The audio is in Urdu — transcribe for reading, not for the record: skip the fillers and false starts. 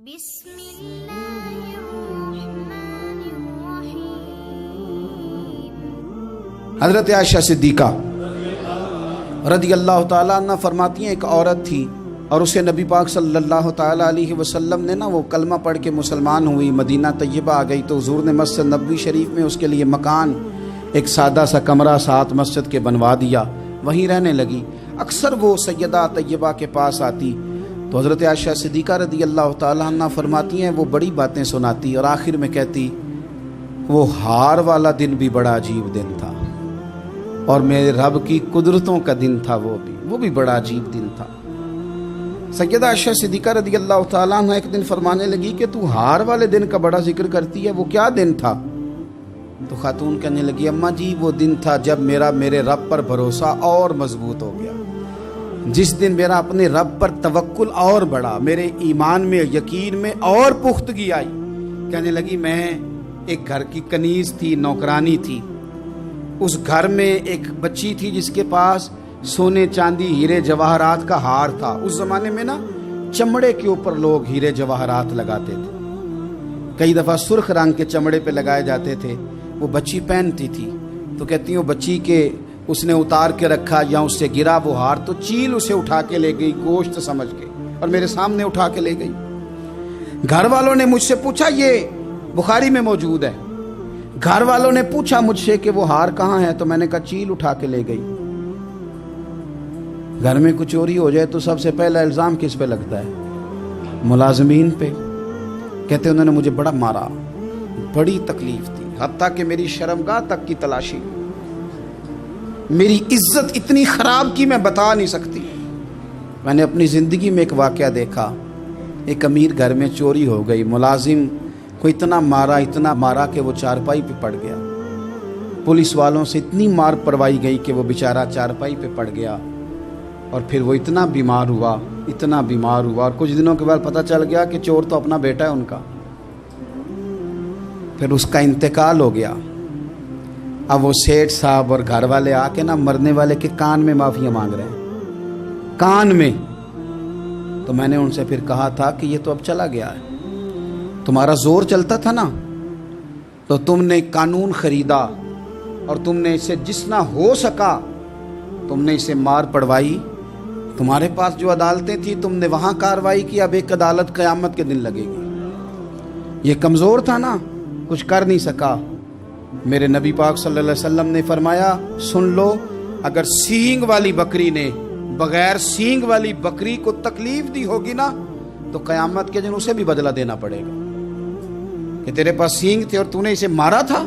بسم اللہ الرحمن الرحیم۔ حضرت عائشہ صدیقہ رضی اللہ تعالیٰ عنہ فرماتی ہیں ایک عورت تھی اور اسے نبی پاک صلی اللہ تعالیٰ علیہ وسلم نے وہ کلمہ پڑھ کے مسلمان ہوئی، مدینہ طیبہ آ گئی تو حضور نے مسجد نبوی شریف میں اس کے لیے مکان، ایک سادہ سا کمرہ ساتھ مسجد کے بنوا دیا، وہیں رہنے لگی۔ اکثر وہ سیدہ طیبہ کے پاس آتی تو حضرت عائشہ صدیقہ رضی اللہ تعالیٰ عنہ فرماتی ہیں وہ بڑی باتیں سناتی اور آخر میں کہتی وہ ہار والا دن بھی بڑا عجیب دن تھا اور میرے رب کی قدرتوں کا دن تھا، وہ بھی بڑا عجیب دن تھا۔ سیدہ عائشہ صدیقہ رضی اللہ تعالیٰ عنہ ایک دن فرمانے لگی کہ تو ہار والے دن کا بڑا ذکر کرتی ہے، وہ کیا دن تھا؟ تو خاتون کہنے لگی اماں جی وہ دن تھا جب میرے رب پر بھروسہ اور مضبوط ہو گیا، جس دن میرا اپنے رب پر توکل اور بڑھا، میرے ایمان میں یقین میں اور پختگی آئی۔ کہنے لگی میں ایک گھر کی کنیز تھی، نوکرانی تھی، اس گھر میں ایک بچی تھی جس کے پاس سونے چاندی ہیرے جواہرات کا ہار تھا۔ اس زمانے میں چمڑے کے اوپر لوگ ہیرے جواہرات لگاتے تھے، کئی دفعہ سرخ رنگ کے چمڑے پہ لگائے جاتے تھے، وہ بچی پہنتی تھی تو کہتی ہیں وہ بچی کے اس نے اتار کے رکھا یا اس سے گرا وہ ہار تو چیل اسے اٹھا کے لے گئی گوشت سمجھ کے اور میرے سامنے اٹھا کے لے گئی۔ گھر والوں نے مجھ سے پوچھا، یہ بخاری میں موجود ہے، گھر والوں نے پوچھا مجھ سے کہ وہ ہار کہاں ہے تو میں نے کہا چیل اٹھا کے لے گئی۔ گھر میں کچھ چوری ہو جائے تو سب سے پہلا الزام کس پہ لگتا ہے؟ ملازمین پہ۔ کہتے انہوں نے مجھے بڑا مارا، بڑی تکلیف تھی، حتیٰ کہ میری شرمگاہ تک کی تلاشی، میری عزت اتنی خراب کی میں بتا نہیں سکتی۔ میں نے اپنی زندگی میں ایک واقعہ دیکھا، ایک امیر گھر میں چوری ہو گئی، ملازم کو اتنا مارا کہ وہ چارپائی پہ پڑ گیا، پولیس والوں سے اتنی مار پروائی گئی کہ وہ بیچارہ چارپائی پہ پڑ گیا اور پھر وہ اتنا بیمار ہوا اور کچھ دنوں کے بعد پتہ چل گیا کہ چور تو اپنا بیٹا ہے ان کا، پھر اس کا انتقال ہو گیا۔ اب وہ سیٹھ صاحب اور گھر والے آ کے مرنے والے کے کان میں معافیاں مانگ رہے ہیں، کان میں۔ تو میں نے ان سے پھر کہا تھا کہ یہ تو اب چلا گیا ہے، تمہارا زور چلتا تھا تو تم نے قانون خریدا اور تم نے اسے جتنا ہو سکا تم نے اسے مار پڑوائی، تمہارے پاس جو عدالتیں تھیں تم نے وہاں کارروائی کی، اب ایک عدالت قیامت کے دن لگے گی۔ یہ کمزور تھا کچھ کر نہیں سکا۔ میرے نبی پاک صلی اللہ علیہ وسلم نے فرمایا سن لو، اگر سینگ والی بکری نے بغیر سینگ والی بکری کو تکلیف دی ہوگی تو قیامت کے دن اسے بھی بدلہ دینا پڑے گا کہ تیرے پاس سینگ تھے اور تو نے اسے مارا تھا۔